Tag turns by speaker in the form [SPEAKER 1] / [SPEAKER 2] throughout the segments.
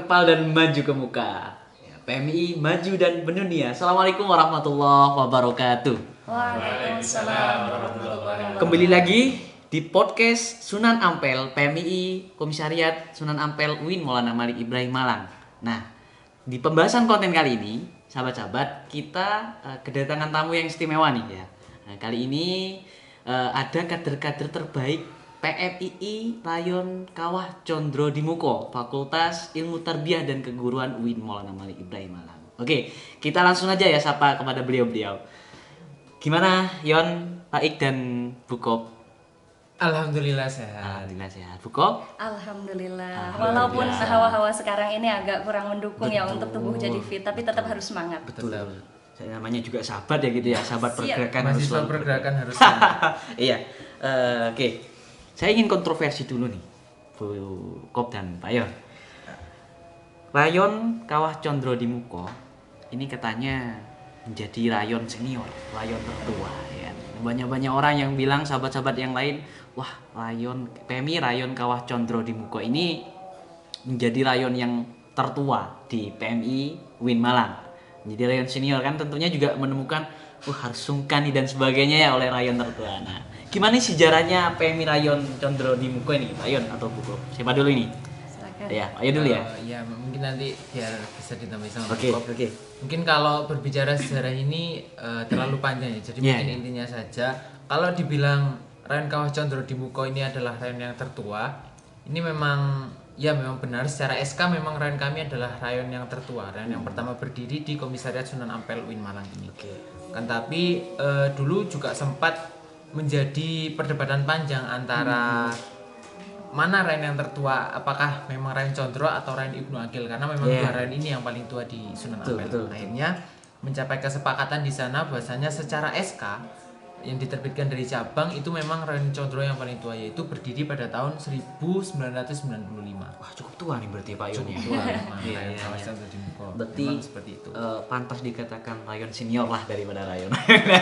[SPEAKER 1] kepal dan maju ke muka. Ya, PMI maju dan mendunia. Assalamualaikum warahmatullahi wabarakatuh.
[SPEAKER 2] Waalaikumsalam warahmatullahi wabarakatuh.
[SPEAKER 1] Kembali lagi di podcast Sunan Ampel PMI Komisariat Sunan Ampel UIN Maulana Malik Ibrahim Malang. Nah, di pembahasan konten kali ini, sahabat-sahabat, kita kedatangan tamu yang istimewa nih ya. Nah, kali ini ada kader-kader terbaik PMII Rayon Kawah Condro Dimuko, Fakultas Ilmu Tarbiyah dan Keguruan UIN Maulana Malik Ibrahim Malang. Oke, kita langsung aja ya sapa kepada beliau-beliau. Gimana Yon, Pak Ik dan Bu Kop?
[SPEAKER 2] Alhamdulillah sehat.
[SPEAKER 1] Alhamdulillah sehat. Bu Kop?
[SPEAKER 3] Alhamdulillah. Walaupun hawa-hawa sekarang ini agak kurang mendukung ya untuk tubuh jadi fit, tapi tetap harus semangat.
[SPEAKER 1] Betul. Saya namanya juga sahabat ya gitu ya, sahabat pergerakan harus
[SPEAKER 2] Mahasiswa
[SPEAKER 1] selalu
[SPEAKER 2] pergerakan harus semangat.
[SPEAKER 1] Iya. Oke. Saya ingin kontroversi dulu nih, Bu Kop dan Pak Yon. Rayon Kawah Condro Dimuko ini katanya menjadi rayon senior, rayon tertua ya. Banyak orang yang bilang, sahabat-sahabat yang lain, wah, rayon PMI Rayon Kawah Condro Dimuko ini menjadi rayon yang tertua di PMI UIN Malang. Jadi rayon senior kan tentunya juga menemukan harus sungkan dan sebagainya ya oleh rayon tertua. Nah, gimana sejarahnya PMI Rayon Condro Dimuko ini, Pak Yon atau Bu Kop? Siapa dulu ini?
[SPEAKER 3] Silakan.
[SPEAKER 1] Ya, Pak Yon dulu ya.
[SPEAKER 2] Ya, mungkin nanti biar bisa ditambahin sama
[SPEAKER 1] Oke,
[SPEAKER 2] Bob.
[SPEAKER 1] oke.
[SPEAKER 2] Mungkin kalau berbicara sejarah ini terlalu panjang ya. Jadi
[SPEAKER 1] Iya,
[SPEAKER 2] mungkin
[SPEAKER 1] iya.
[SPEAKER 2] intinya saja, kalau dibilang Rayon Kawah Condro Dimuko ini adalah rayon yang tertua, ini memang benar, secara SK memang rayon kami adalah rayon yang tertua, rayon yang pertama berdiri di Komisariat Sunan Ampel UIN Malang ini.
[SPEAKER 1] Oke.
[SPEAKER 2] Kan tapi dulu juga sempat menjadi perdebatan panjang antara mana rayon yang tertua, apakah memang Rayon Condro atau Rayon Ibnu Agil, karena memang dua rayon ini yang paling tua di Sunan Ampel.
[SPEAKER 1] Betul.
[SPEAKER 2] Akhirnya mencapai kesepakatan di sana bahwasanya secara SK yang diterbitkan dari cabang itu memang Rayon Condro yang paling tua, yaitu berdiri pada tahun 1995.
[SPEAKER 1] Wah, cukup tua nih berarti Pak Yon ya.
[SPEAKER 2] Tua memang
[SPEAKER 1] Iya,
[SPEAKER 2] Rayon
[SPEAKER 1] iya,
[SPEAKER 2] Kawah
[SPEAKER 1] iya.
[SPEAKER 2] Condro Dimuko.
[SPEAKER 1] Berarti
[SPEAKER 2] Memang seperti itu.
[SPEAKER 1] pantas dikatakan rayon senior lah daripada rayon.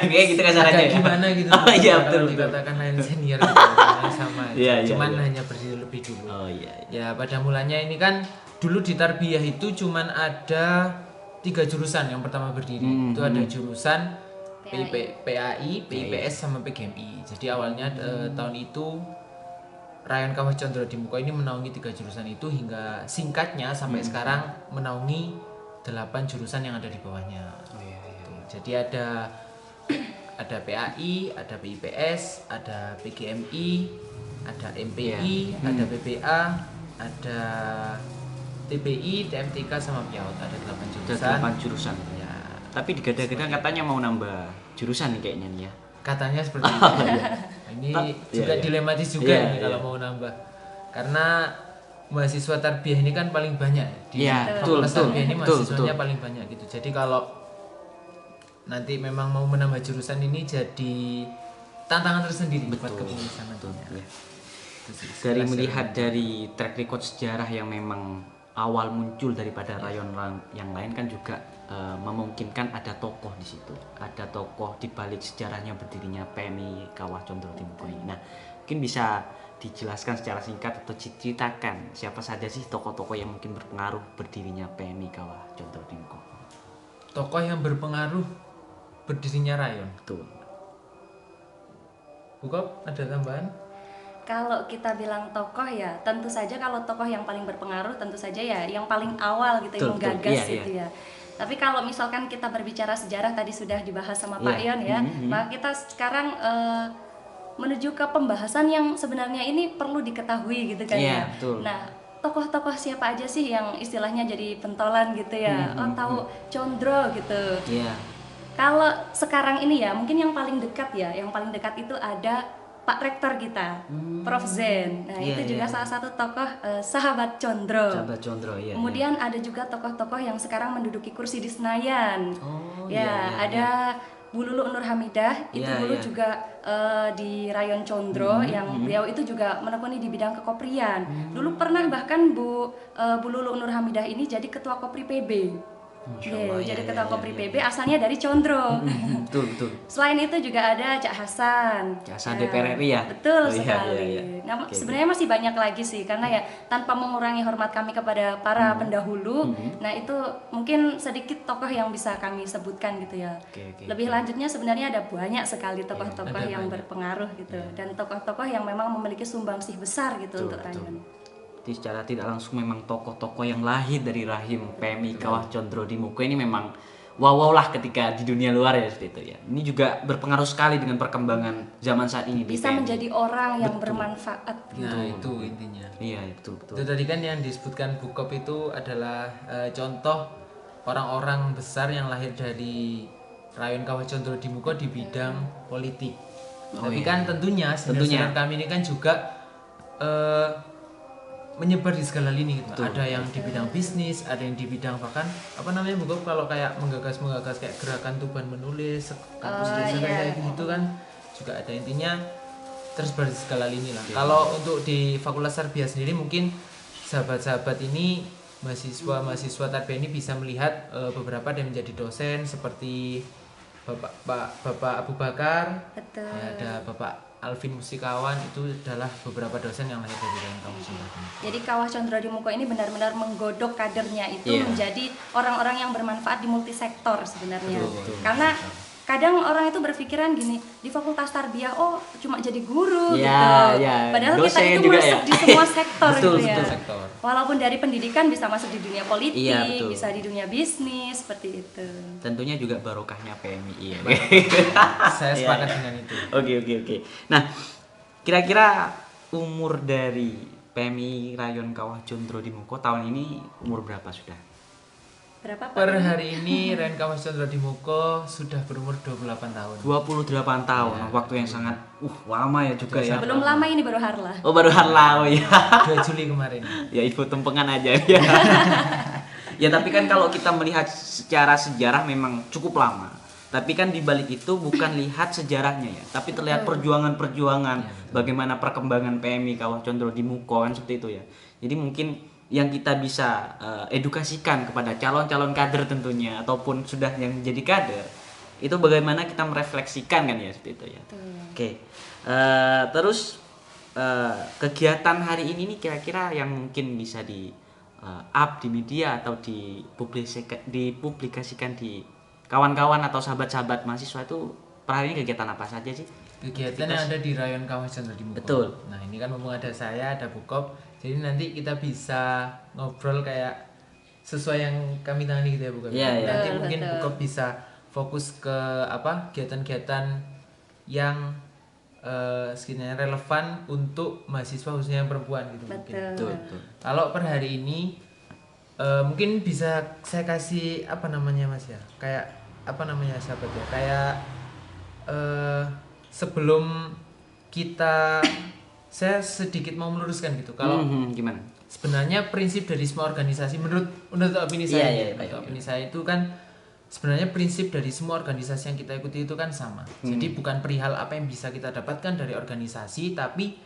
[SPEAKER 1] Kayak gitu kasarannya
[SPEAKER 2] Agak
[SPEAKER 1] ya.
[SPEAKER 2] gimana gitu.
[SPEAKER 1] Oh iya,
[SPEAKER 2] kalau
[SPEAKER 1] betul.
[SPEAKER 2] dikatakan rayon senior gitu, karena sama aja.
[SPEAKER 1] Iya, iya,
[SPEAKER 2] Cuman
[SPEAKER 1] iya.
[SPEAKER 2] hanya berdiri lebih dulu.
[SPEAKER 1] Oh iya.
[SPEAKER 2] Ya, pada mulanya ini kan dulu di Tarbiyah itu cuman ada 3 jurusan yang pertama berdiri. Itu ada jurusan PAI, PIPS sama PGMI. Jadi awalnya tahun itu Rayon Kawah Condro Dimuko ini menaungi 3 jurusan itu, hingga singkatnya sampai sekarang menaungi 8 jurusan yang ada di bawahnya.
[SPEAKER 1] Oh iya.
[SPEAKER 2] Tuh, jadi ada PAI, ada PIPS, ada PGMI, ada MPI, ada PPA, ada TBI, TMTK sama PIAUT. Ada 8 jurusan.
[SPEAKER 1] Ada 8 jurusan.
[SPEAKER 2] Ya,
[SPEAKER 1] Tapi digadang-gadang katanya mau nambah jurusan nih kayaknya nih ya.
[SPEAKER 2] katanya seperti itu. Ini juga
[SPEAKER 1] iya.
[SPEAKER 2] dilematis juga
[SPEAKER 1] Iya,
[SPEAKER 2] ini kalau
[SPEAKER 1] iya.
[SPEAKER 2] mau nambah. Karena mahasiswa tarbiyah ini kan paling banyak di
[SPEAKER 1] Iya,
[SPEAKER 2] fakultas
[SPEAKER 1] betul,
[SPEAKER 2] tarbiyah ini,
[SPEAKER 1] betul,
[SPEAKER 2] mahasiswanya
[SPEAKER 1] betul.
[SPEAKER 2] paling banyak gitu. Jadi kalau nanti memang mau menambah jurusan ini jadi tantangan tersendiri buat kepengurusan nantinya.
[SPEAKER 1] Ya.
[SPEAKER 2] Itu sih,
[SPEAKER 1] Dari
[SPEAKER 2] sekilas
[SPEAKER 1] melihat
[SPEAKER 2] dari-
[SPEAKER 1] dari track record sejarah yang memang awal muncul daripada rayon yang lain kan juga memungkinkan ada tokoh di situ, ada tokoh di balik sejarahnya berdirinya PMI Kawah Condro Dimuko ini. Nah, mungkin bisa dijelaskan secara singkat atau diceritakan siapa saja sih tokoh-tokoh yang mungkin berpengaruh berdirinya PMI Kawah Condro Dimuko.
[SPEAKER 2] tokoh yang berpengaruh berdirinya rayon.
[SPEAKER 1] Betul.
[SPEAKER 2] Bukop, ada tambahan?
[SPEAKER 3] Kalau kita bilang tokoh ya, tentu saja kalau tokoh yang paling berpengaruh tentu saja ya yang paling awal gitu,
[SPEAKER 1] Betul,
[SPEAKER 3] yang
[SPEAKER 1] betul.
[SPEAKER 3] menggagas
[SPEAKER 1] Iya,
[SPEAKER 3] gitu ya. Tapi kalau misalkan kita berbicara sejarah, tadi sudah dibahas sama Pak
[SPEAKER 1] Iya.
[SPEAKER 3] Yon ya, maka kita sekarang menuju ke pembahasan yang sebenarnya ini perlu diketahui gitu kan
[SPEAKER 1] Iya,
[SPEAKER 3] ya.
[SPEAKER 1] betul.
[SPEAKER 3] Nah, tokoh-tokoh siapa aja sih yang istilahnya jadi pentolan gitu ya? Oh, tahu Condro gitu.
[SPEAKER 1] Iya.
[SPEAKER 3] Kalau sekarang ini ya, mungkin yang paling dekat ya, yang paling dekat itu ada Pak Rektor kita, Prof Zen. Nah,
[SPEAKER 1] Iya,
[SPEAKER 3] itu juga
[SPEAKER 1] iya.
[SPEAKER 3] salah satu tokoh sahabat Condro.
[SPEAKER 1] Sahabat Condro ya.
[SPEAKER 3] Kemudian ada juga tokoh-tokoh yang sekarang menduduki kursi di Senayan.
[SPEAKER 1] Oh,
[SPEAKER 3] ya,
[SPEAKER 1] iya, iya,
[SPEAKER 3] ada Bu Lulu Nur Hamidah, itu
[SPEAKER 1] Iya,
[SPEAKER 3] dulu
[SPEAKER 1] iya.
[SPEAKER 3] juga di Rayon Condro, yang beliau itu juga menekuni di bidang kekoprian. Dulu pernah bahkan Bu Lulu Nur Hamidah ini jadi ketua Kopri PB. Jadi ketua Kopri PB asalnya dari Condro.
[SPEAKER 1] Betul.
[SPEAKER 3] Selain itu juga ada Cak Hasan.
[SPEAKER 1] Cak Hasan DPR RI ya?
[SPEAKER 3] Betul
[SPEAKER 1] Oh, iya,
[SPEAKER 3] sekali.
[SPEAKER 1] iya.
[SPEAKER 3] Nah,
[SPEAKER 1] Oke,
[SPEAKER 3] sebenarnya masih banyak lagi sih, karena ya tanpa mengurangi hormat kami kepada para pendahulu. Nah itu mungkin sedikit tokoh yang bisa kami sebutkan gitu ya.
[SPEAKER 1] Oke.
[SPEAKER 3] Lebih lanjutnya sebenarnya ada banyak sekali tokoh-tokoh
[SPEAKER 2] ada
[SPEAKER 3] yang
[SPEAKER 2] banyak.
[SPEAKER 3] berpengaruh gitu, dan tokoh-tokoh yang memang memiliki sumbangsih besar gitu untuk Rayon.
[SPEAKER 1] Jadi secara tidak langsung memang tokoh-tokoh yang lahir dari rahim PMI Kawah Condro di Muko ini memang wow lah ketika di dunia luar ya seperti itu ya. Ini juga berpengaruh sekali dengan perkembangan zaman saat ini di
[SPEAKER 3] Bisa
[SPEAKER 1] PMI.
[SPEAKER 3] menjadi orang yang bermanfaat.
[SPEAKER 2] Nah, itu intinya.
[SPEAKER 1] Iya, betul.
[SPEAKER 2] Itu tadi kan yang disebutkan Bukop itu adalah contoh orang-orang besar yang lahir dari Rayon Kawah Condro di Muko di bidang politik. Tapi kan tentunya senior kami ini kan juga menyebar di segala lini gitu. Ada yang di bidang bisnis, ada yang di bidang bahkan apa namanya Bukop kalau kayak menggagas kayak gerakan Tuban menulis, kampus desa kayak gitu kan juga ada, intinya tersebar di segala lini lah. Kalau untuk di Fakultas Tarbiyah sendiri mungkin sahabat-sahabat ini mahasiswa tarbiyah ini bisa melihat beberapa yang menjadi dosen seperti Bapak Abu Bakar,
[SPEAKER 3] Betul.
[SPEAKER 2] ya, ada Bapak Alvin Musikawan, itu adalah beberapa dosen yang lahir dari Rayon Kawah Condro.
[SPEAKER 3] Jadi Kawah Condro di Muko ini benar-benar menggodok kadernya itu menjadi orang-orang yang bermanfaat di multisektor sebenarnya. Karena kadang orang itu berpikiran gini, di Fakultas Tarbiyah cuma jadi guru gitu. Padahal kita
[SPEAKER 1] Dosen
[SPEAKER 3] itu
[SPEAKER 1] juga
[SPEAKER 3] masuk
[SPEAKER 1] ya.
[SPEAKER 3] di semua sektor
[SPEAKER 1] Betul,
[SPEAKER 3] gitu ya.
[SPEAKER 1] betul.
[SPEAKER 2] Sektor.
[SPEAKER 3] Walaupun dari pendidikan bisa masuk di dunia politik,
[SPEAKER 1] Iya, betul.
[SPEAKER 3] bisa di dunia bisnis seperti itu.
[SPEAKER 1] Tentunya juga barokahnya PMI ya.
[SPEAKER 2] Saya sepakat dengan itu.
[SPEAKER 1] Oke. Nah, kira-kira umur dari PMI Rayon Kawah Condro di Muko tahun ini umur berapa sudah?
[SPEAKER 3] Berapa Pak?
[SPEAKER 2] Per hari ini Rayon Kawah Condro di Muko sudah berumur 28 tahun.
[SPEAKER 1] 28 tahun, waktu yang sangat lama ya juga ya.
[SPEAKER 3] Belum lama ini baru harlah.
[SPEAKER 1] Oh, baru harlah ya.
[SPEAKER 2] 2 Juli kemarin.
[SPEAKER 1] Ya ibu tempengan aja ya. Ya tapi kan kalau kita melihat secara sejarah memang cukup lama. Tapi kan di balik itu bukan lihat sejarahnya ya, tapi terlihat perjuangan-perjuangan bagaimana perkembangan PMI Kawah Condro di Muko kan seperti itu ya. Jadi mungkin yang kita bisa edukasikan kepada calon-calon kader tentunya ataupun sudah yang menjadi kader itu bagaimana kita merefleksikan kan ya seperti itu ya. Oke. Terus kegiatan hari ini nih kira-kira yang mungkin bisa di up di media atau dipublikasikan di kawan-kawan atau sahabat-sahabat mahasiswa itu per hari ini kegiatan apa saja sih?
[SPEAKER 2] Kegiatan yang ada di Rayon Kawah Condro di Muko.
[SPEAKER 1] Betul.
[SPEAKER 2] Nah, ini kan mumpung ada saya, ada Bukop. Jadi nanti kita bisa ngobrol kayak sesuai yang kami tangani gitu ya Bukop.
[SPEAKER 1] Iya.
[SPEAKER 2] Nanti mungkin Bukop bisa fokus ke kegiatan-kegiatan yang sekiranya relevan untuk mahasiswa khususnya yang perempuan gitu mungkin.
[SPEAKER 1] Betul.
[SPEAKER 2] Kalau per hari ini mungkin bisa saya kasih apa namanya Mas ya? Kayak apa namanya sahabat ya? Kayak sebelum saya sedikit mau meluruskan gitu. Kalau
[SPEAKER 1] Gimana?
[SPEAKER 2] sebenarnya prinsip dari semua organisasi menurut opini saya, opini saya itu kan sebenarnya prinsip dari semua organisasi yang kita ikuti itu kan sama. Jadi bukan perihal apa yang bisa kita dapatkan dari organisasi, tapi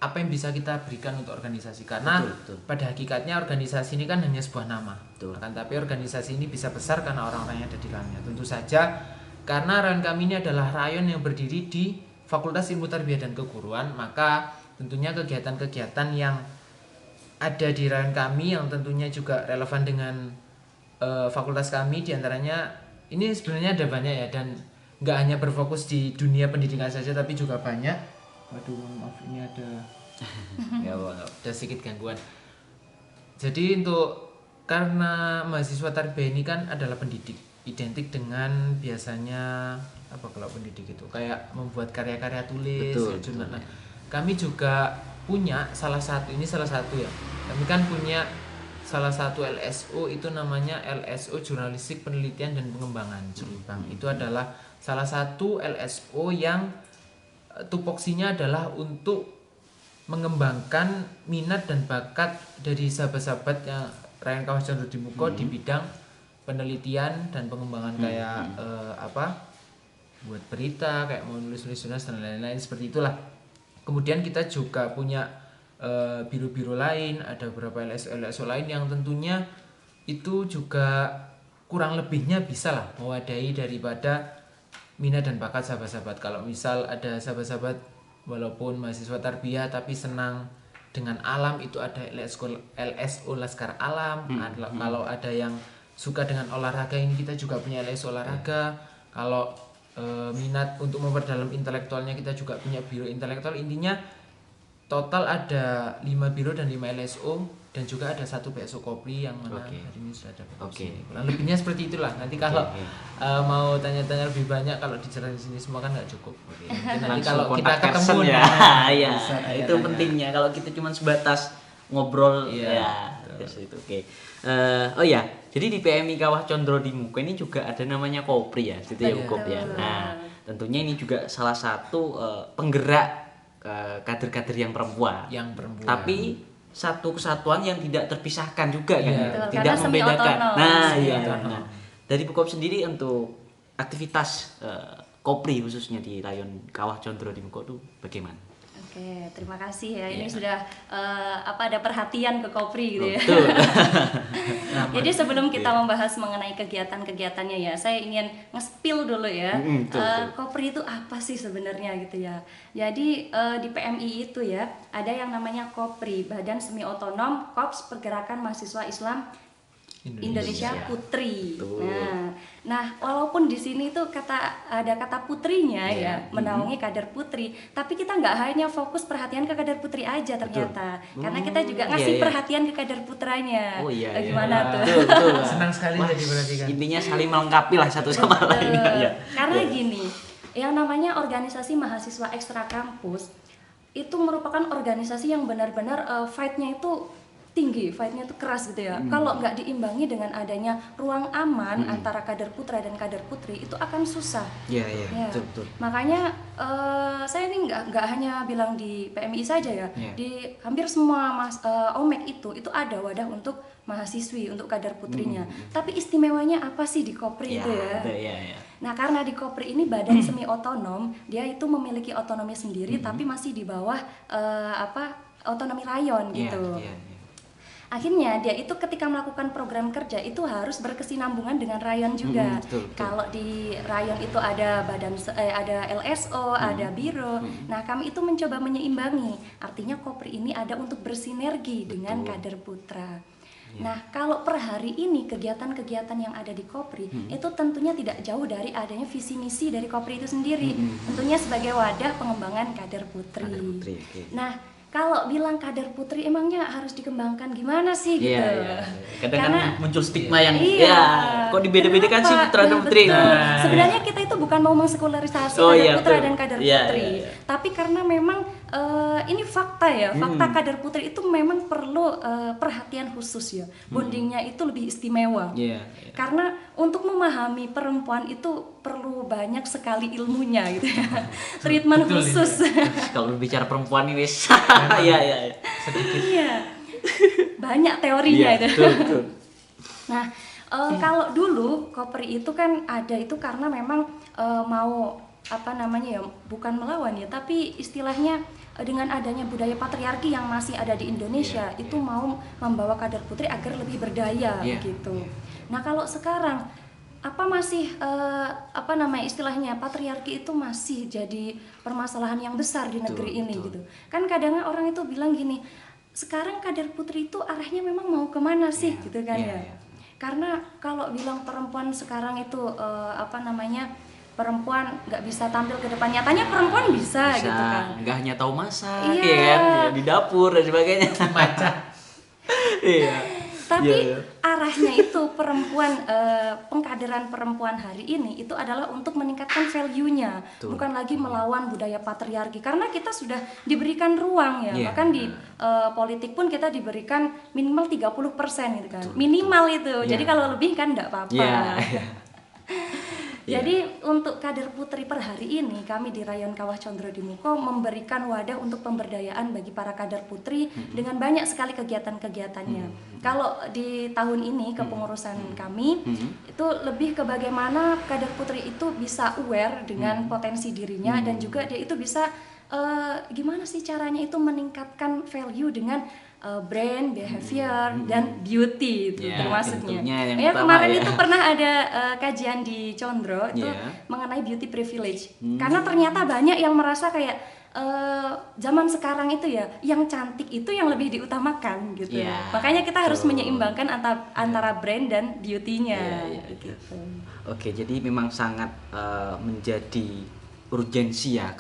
[SPEAKER 2] apa yang bisa kita berikan untuk organisasi. Karena pada hakikatnya organisasi ini kan hanya sebuah nama. Akan tapi organisasi ini bisa besar karena orang-orang yang ada di dalamnya. Tentu saja karena rayon kami ini adalah rayon yang berdiri di Fakultas Ilmu Tarbiyah dan Keguruan, maka tentunya kegiatan-kegiatan yang ada di rayon kami yang tentunya juga relevan dengan fakultas kami, diantaranya ini sebenarnya ada banyak ya, dan nggak hanya berfokus di dunia pendidikan saja tapi juga banyak. Waduh, maaf ini ada ada sedikit gangguan. Jadi karena mahasiswa tarbiyah ini kan adalah pendidik, identik dengan biasanya apa kalau pendidik itu kayak membuat karya-karya tulis, jurnal. Nah, kami juga punya salah satu ya. Kami kan punya salah satu LSO itu namanya LSO Jurnalistik Penelitian dan Pengembangan Jelibang. Itu adalah salah satu LSO yang tupoksinya adalah untuk mengembangkan minat dan bakat dari sahabat-sahabat yang Rayon Kawah Condro di Muko di bidang penelitian dan pengembangan kayak buat berita, kayak mau nulis-nulis jurnal dan lain-lain seperti itulah. Kemudian kita juga punya biro-biro lain, ada beberapa LSO lain yang tentunya itu juga kurang lebihnya bisa lah mewadahi daripada minat dan bakat sahabat-sahabat. Kalau misal ada sahabat-sahabat walaupun mahasiswa tarbiyah tapi senang dengan alam, itu ada LSO Laskar Alam. Kalau ada yang suka dengan olahraga, ini kita juga punya LSO olahraga. Kalau minat untuk memperdalam intelektualnya, kita juga punya biro intelektual. Intinya total ada 5 biro dan 5 LSO, dan juga ada 1 PSO Kopri yang mana hari ini sudah ada PSO. Kurang lebihnya seperti itulah. Nanti kalau mau tanya-tanya lebih banyak, kalau diceritain di sini semua kan nggak cukup.
[SPEAKER 1] Nanti
[SPEAKER 2] kalau kita
[SPEAKER 1] kontak
[SPEAKER 2] ketemu
[SPEAKER 1] person ya. Ya,
[SPEAKER 2] bisa
[SPEAKER 1] itu
[SPEAKER 2] tanya-tanya.
[SPEAKER 1] pentingnya. Kalau kita cuma sebatas ngobrol ya. Itu oke. Oh ya, jadi di PMI Kawah Condro di Muko ini juga ada namanya Kopri ya, situ ya Kop ya. Nah, tentunya ini juga salah satu penggerak kader-kader yang perempuan. Tapi satu kesatuan yang tidak terpisahkan juga kan, tidak
[SPEAKER 3] karena
[SPEAKER 1] membedakan.
[SPEAKER 3] semi-otonom.
[SPEAKER 1] Nah, iya. Nah, dari Bukop sendiri untuk aktivitas Kopri khususnya di Rayon Kawah Condro di Muko itu bagaimana?
[SPEAKER 3] Oke, terima kasih ya. Ini sudah ada perhatian ke Kopri gitu ya.
[SPEAKER 1] Betul.
[SPEAKER 3] Jadi sebelum kita membahas mengenai kegiatan-kegiatannya ya, saya ingin nge-spill dulu ya. Kopri itu apa sih sebenarnya gitu ya. Jadi di PMI itu ya ada yang namanya Kopri, Badan Semi Otonom Korps Pergerakan Mahasiswa Islam Indonesia Putri. Nah, walaupun di sini tuh ada kata putrinya ya, menaungi kader putri, tapi kita nggak hanya fokus perhatian ke kader putri aja ternyata, karena kita juga ngasih perhatian ke kader putranya. Gimana tuh?
[SPEAKER 1] Betul.
[SPEAKER 2] Senang sekali jadi perhatikan.
[SPEAKER 1] Intinya saling melengkapi lah satu sama lain.
[SPEAKER 3] Karena gini, yang namanya organisasi mahasiswa ekstra kampus itu merupakan organisasi yang benar-benar fight-nya itu tinggi, fight-nya itu keras gitu ya. Kalau nggak diimbangi dengan adanya ruang aman antara kader putra dan kader putri, itu akan susah.
[SPEAKER 1] Iya, betul.
[SPEAKER 3] Makanya saya ini nggak hanya bilang di PMI saja ya, di hampir semua OMEK itu ada wadah untuk mahasiswi, untuk kader putrinya. Tapi istimewanya apa sih di Kopri itu ya? Nah, karena di Kopri ini badan semi otonom, dia itu memiliki otonomi sendiri, tapi masih di bawah otonomi rayon gitu. Akhirnya dia itu ketika melakukan program kerja itu harus berkesinambungan dengan rayon juga. Kalau di rayon itu ada ada LSO, ada biro. Nah, kami itu mencoba menyeimbangi. Artinya Kopri ini ada untuk bersinergi dengan kader putra. Nah, kalau per hari ini kegiatan-kegiatan yang ada di Kopri itu tentunya tidak jauh dari adanya visi misi dari Kopri itu sendiri. Tentunya sebagai wadah pengembangan kader putri. Nah, kalau bilang kader putri emangnya harus dikembangkan gimana sih gitu?
[SPEAKER 1] Kadang kan muncul stigma yang kok dibeda-bedakan sih putra dan putri.
[SPEAKER 3] Sebenarnya kita itu bukan mau mengsekularisasi kader putra dan kader putri, tapi karena memang ini fakta ya, fakta kader putri itu memang perlu perhatian khusus ya. Bondingnya itu lebih istimewa. Karena untuk memahami perempuan itu perlu banyak sekali ilmunya gitu ya. Treatment khusus.
[SPEAKER 1] Kalau berbicara perempuan ini wis.
[SPEAKER 3] Iya. Banyak teorinya itu. Nah, kalau dulu Kopri itu kan ada itu karena memang mau bukan melawan ya, tapi istilahnya dengan adanya budaya patriarki yang masih ada di Indonesia itu mau membawa kader putri agar lebih berdaya gitu. Nah, kalau sekarang istilahnya patriarki itu masih jadi permasalahan yang besar di negeri ini gitu. Kan kadang orang itu bilang gini, sekarang kader putri itu arahnya memang mau kemana sih gitu kan ya. Karena kalau bilang perempuan sekarang itu perempuan nggak bisa tampil ke depan, nyatanya perempuan bisa gitu kan.
[SPEAKER 1] Nggak hanya tahu masak kan, di dapur dan sebagainya.
[SPEAKER 3] Tapi arahnya itu perempuan, pengkaderan perempuan hari ini itu adalah untuk meningkatkan value-nya, bukan lagi melawan budaya patriarki. Karena kita sudah diberikan ruang ya, bahkan di politik pun kita diberikan minimal 30% gitu kan. Minimal itu. Jadi kalau lebih kan enggak apa-apa. Jadi untuk kader putri per hari ini kami di Rayon Kawah Condro di Muko memberikan wadah untuk pemberdayaan bagi para kader putri dengan banyak sekali kegiatan-kegiatannya. Kalau di tahun ini kepengurusan kami itu lebih ke bagaimana kader putri itu bisa aware dengan potensi dirinya dan juga dia itu bisa gimana sih caranya itu meningkatkan value dengan brand, behavior, dan beauty itu
[SPEAKER 1] Ya,
[SPEAKER 3] termasuknya.
[SPEAKER 1] tentunya yang
[SPEAKER 3] Ya,
[SPEAKER 1] utama
[SPEAKER 3] kemarin
[SPEAKER 1] ya.
[SPEAKER 3] itu pernah ada kajian di Condro itu mengenai beauty privilege. Karena ternyata banyak yang merasa kayak zaman sekarang itu ya yang cantik itu yang lebih diutamakan gitu.
[SPEAKER 1] Ya,
[SPEAKER 3] Makanya kita harus
[SPEAKER 1] betul.
[SPEAKER 3] menyeimbangkan antara brand dan beauty-nya. Gitu.
[SPEAKER 1] Oke, jadi memang sangat menjadi urgensi ya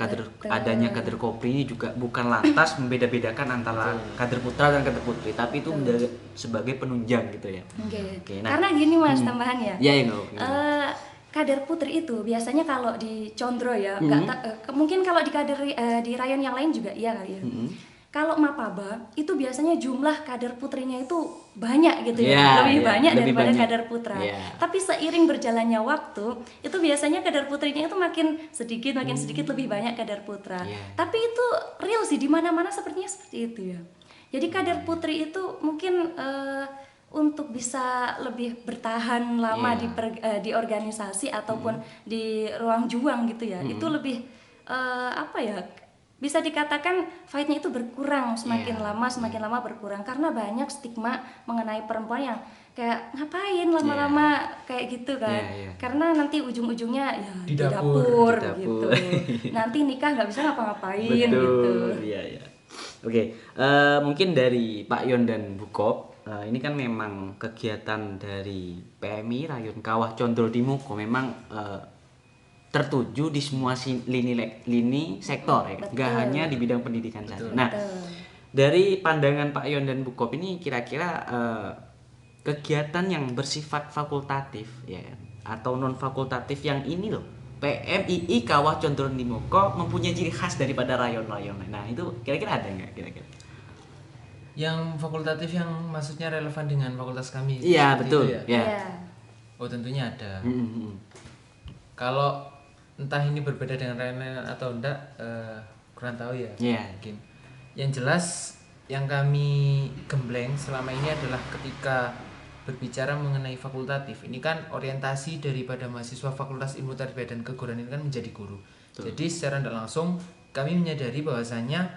[SPEAKER 1] adanya kader Kopri ini juga bukan lantas membeda-bedakan antara kader putra dan kader putri, tapi itu sebagai penunjang gitu ya.
[SPEAKER 3] Oke, nah, karena gini Mas tambahannya.
[SPEAKER 1] Iya,
[SPEAKER 3] Kader putri itu biasanya kalau di Condro ya, mungkin kalau di kader di rayon yang lain juga iya kali ya. Kalau Mapaba itu biasanya jumlah kader putrinya itu banyak gitu ya, lebih banyak daripada kader putra. Tapi seiring berjalannya waktu, itu biasanya kader putrinya itu makin sedikit lebih banyak kader putra. Tapi itu real sih, di mana-mana sepertinya seperti itu ya. Jadi kader putri itu mungkin untuk bisa lebih bertahan lama di organisasi ataupun di ruang juang gitu ya, itu lebih apa ya? Bisa dikatakan fightnya itu berkurang semakin lama berkurang karena banyak stigma mengenai perempuan yang kayak ngapain lama-lama kayak gitu kan. Karena nanti ujung-ujungnya ya di dapur gitu. Nanti nikah nggak bisa ngapa-ngapain gitu.
[SPEAKER 1] Oke, mungkin dari Pak Yon dan Bu Kop, ini kan memang kegiatan dari PMI Rayon Kawah Condro di Muko memang tertuju di semua lini sektor ya, nggak hanya di bidang pendidikan saja. Nah, dari pandangan Pak Yon dan Bu Kop ini kira-kira kegiatan yang bersifat fakultatif ya atau non fakultatif yang ini loh, PMII Kawah Condro di Muko mempunyai ciri khas daripada rayon-rayon lain. Nah, itu kira-kira ada nggak kira-kira?
[SPEAKER 2] Yang fakultatif yang maksudnya relevan dengan fakultas kami?
[SPEAKER 1] Iya, betul.
[SPEAKER 2] Oh, tentunya ada. Kalau entah ini berbeda dengan lain-lain atau enggak, kurang tahu ya. Mungkin. Yang jelas yang kami gembleng selama ini adalah ketika berbicara mengenai fakultatif. Ini kan orientasi daripada mahasiswa Fakultas Ilmu Tarbiyah dan Keguruan ini kan menjadi guru. Jadi secara tidak langsung kami menyadari bahwasanya